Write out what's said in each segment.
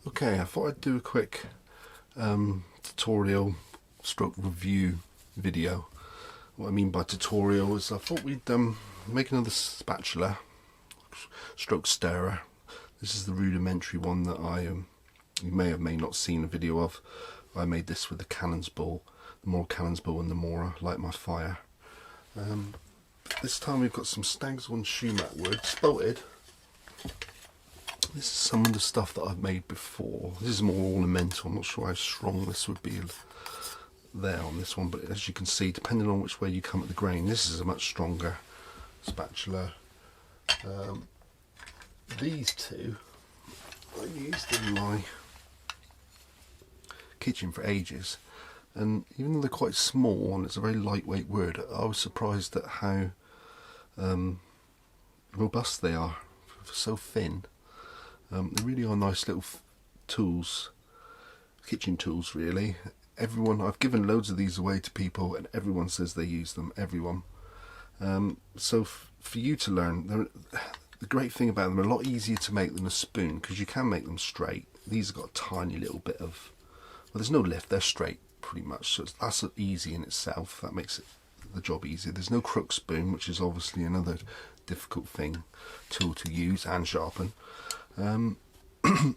Okay, I thought I'd do a quick tutorial stroke review video. What I mean by tutorial is I thought we'd make another spatula stroke stirrer. This is the rudimentary one that you may have not seen a video of. I made this with the cannon's ball. The more cannon's ball and the more I light my fire. This time we've got some Stag's One sumac wood, spouted. This is some of the stuff that I've made before. This is more ornamental. I'm not sure how strong this would be there on this one, but as you can see, depending on which way you come at the grain, this is a much stronger spatula. These two I used in my kitchen for ages, and even though they're quite small and it's a very lightweight wood, I was surprised at how robust they are, so thin. They really are nice little tools, kitchen tools really. I've given loads of these away to people and everyone says they use them, everyone. So for you to learn, the great thing about them, they're a lot easier to make than a spoon because you can make them straight. These have got a tiny little bit of, well, there's no lift, they're straight pretty much, so that's easy in itself. That makes the job easier. There's no crook spoon, which is obviously another difficult tool to use and sharpen. And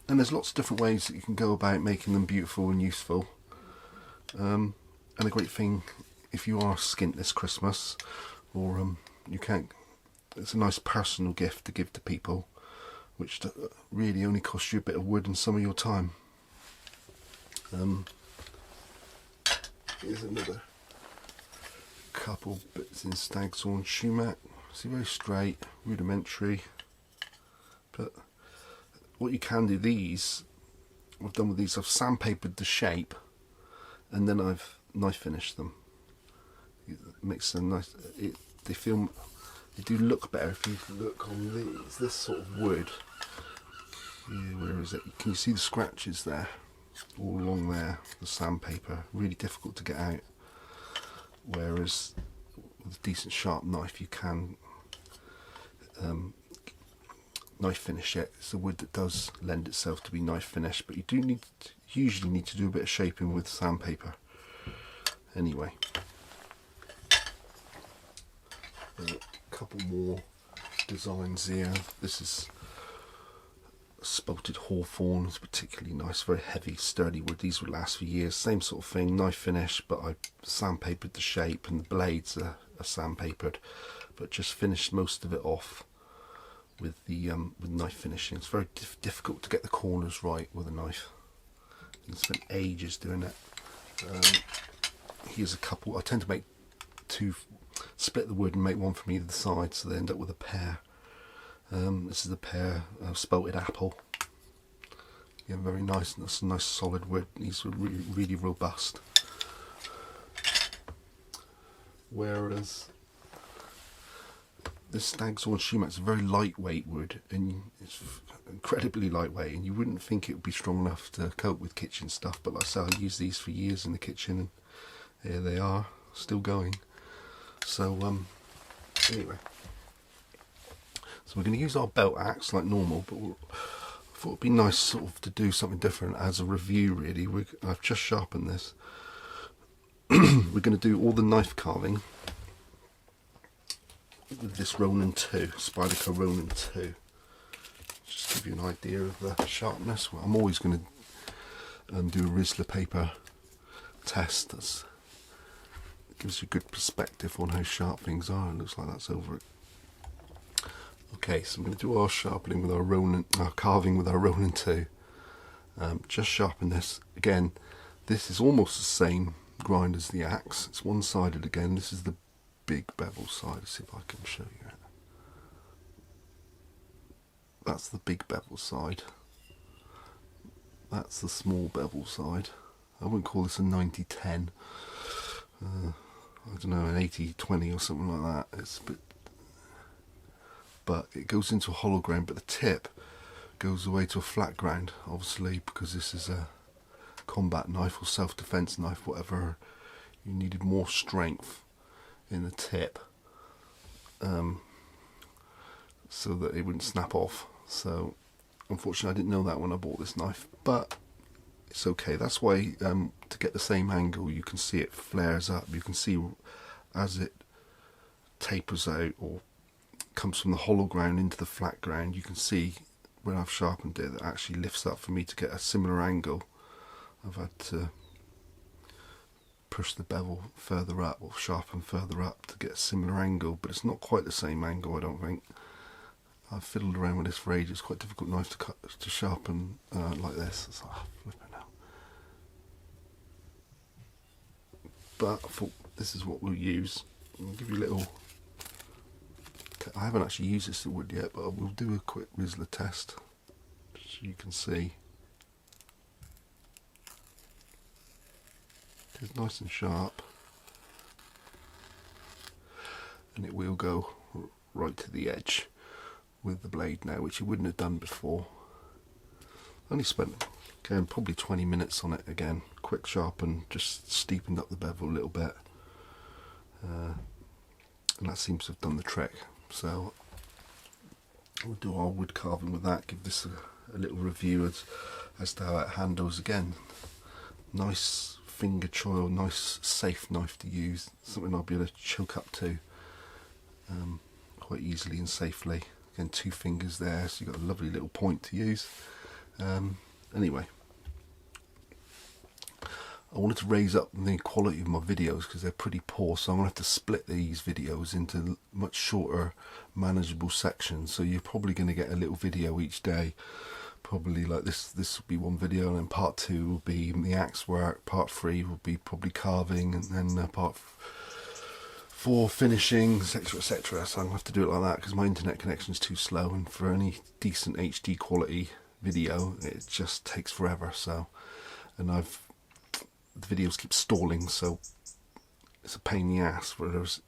there's lots of different ways that you can go about making them beautiful and useful. And a great thing if you are skint this Christmas, or you can't, it's a nice personal gift to give to people, which really only costs you a bit of wood and some of your time. Here's another couple bits in Stag's One sumac. See, very straight, rudimentary, but what you can do, what I've done with these, I've sandpapered the shape and then I've knife finished them. It makes them nice. They do look better if you look on these. This sort of wood. Yeah, where is it? Can you see the scratches there? All along there, the sandpaper. Really difficult to get out. Whereas with a decent sharp knife, you can knife finish it. It's a wood that does lend itself to be knife finished, but you do usually need to do a bit of shaping with sandpaper. Anyway, a couple more designs here. This is spouted hawthorn. It's particularly nice, very heavy, sturdy wood. These would last for years. Same sort of thing, knife finish, but I sandpapered the shape and the blades are sandpapered, but just finished most of it off with the with knife finishing. It's very difficult to get the corners right with a knife. I spent ages doing it. Here's a couple. I tend to make split the wood and make one from either side, so they end up with a pair. This is a pair of spouted apple. Yeah, very nice. That's a nice solid wood. These were really, really robust. Whereas this Stag's One sumac is a very lightweight wood, and it's incredibly lightweight, and you wouldn't think it would be strong enough to cope with kitchen stuff, but like I said, I used these for years in the kitchen and here they are, still going. So anyway, so we're going to use our belt axe like normal, but I thought it'd be nice sort of to do something different as a review really. I've just sharpened this. We're going to do all the knife carving with this Ronin 2, Spyderco Ronin 2. Just to give you an idea of the sharpness. Well, I'm always going to do a Rizzler paper test. That gives you a good perspective on how sharp things are. It looks like that's over it. Okay, so I'm going to do our sharpening with our Ronin, carving with our Ronin 2. Just sharpen this. Again, this is almost the same grind as the axe. It's one-sided again. This is the big bevel side. Let's see if I can show you it. That's the big bevel side. That's the small bevel side. I wouldn't call this a 90-10. I don't know, an 80-20 or something like that. It's a bit, but it goes into a hollow ground, but the tip goes away to a flat ground, obviously, because this is a combat knife or self-defense knife, whatever. You needed more strength in the tip so that it wouldn't snap off. So unfortunately I didn't know that when I bought this knife, but it's okay. That's why to get the same angle, you can see it flares up. You can see as it tapers out or comes from the hollow ground into the flat ground, you can see when I've sharpened it, it actually lifts up. For me to get a similar angle, I've had to push the bevel further up or sharpen further up to get a similar angle, but it's not quite the same angle, I don't think. I've fiddled around with this for ages. It's quite a difficult knife to sharpen like this. It's like, oh, flip it now. But I thought this is what we'll use. I'll give you a little. I haven't actually used this wood yet, but I will do a quick Rizzler test so you can see. It's nice and sharp, and it will go right to the edge with the blade now, which you wouldn't have done before. Only spent again probably 20 minutes on it again, quick sharpen, just steepened up the bevel a little bit, and that seems to have done the trick. So we'll do our wood carving with that, give this a little review as to how it handles. Again, nice finger choil, nice safe knife to use, something I'll be able to choke up to quite easily and safely. Again, 2 fingers there, so you've got a lovely little point to use. Anyway, I wanted to raise up the quality of my videos because they're pretty poor, so I'm going to have to split these videos into much shorter, manageable sections. So you're probably going to get a little video each day. Probably like this will be one video, and then part 2 will be the axe work, part 3 will be probably carving, and then part 4 finishing, etc, etc. So I'm going to have to do it like that because my internet connection is too slow, and for any decent HD quality video it just takes forever. So, and the videos keep stalling, so it's a pain in the ass. Whereas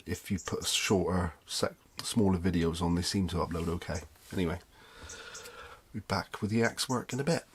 if you put shorter, smaller videos on, they seem to upload okay. Anyway, be back with the axe work in a bit.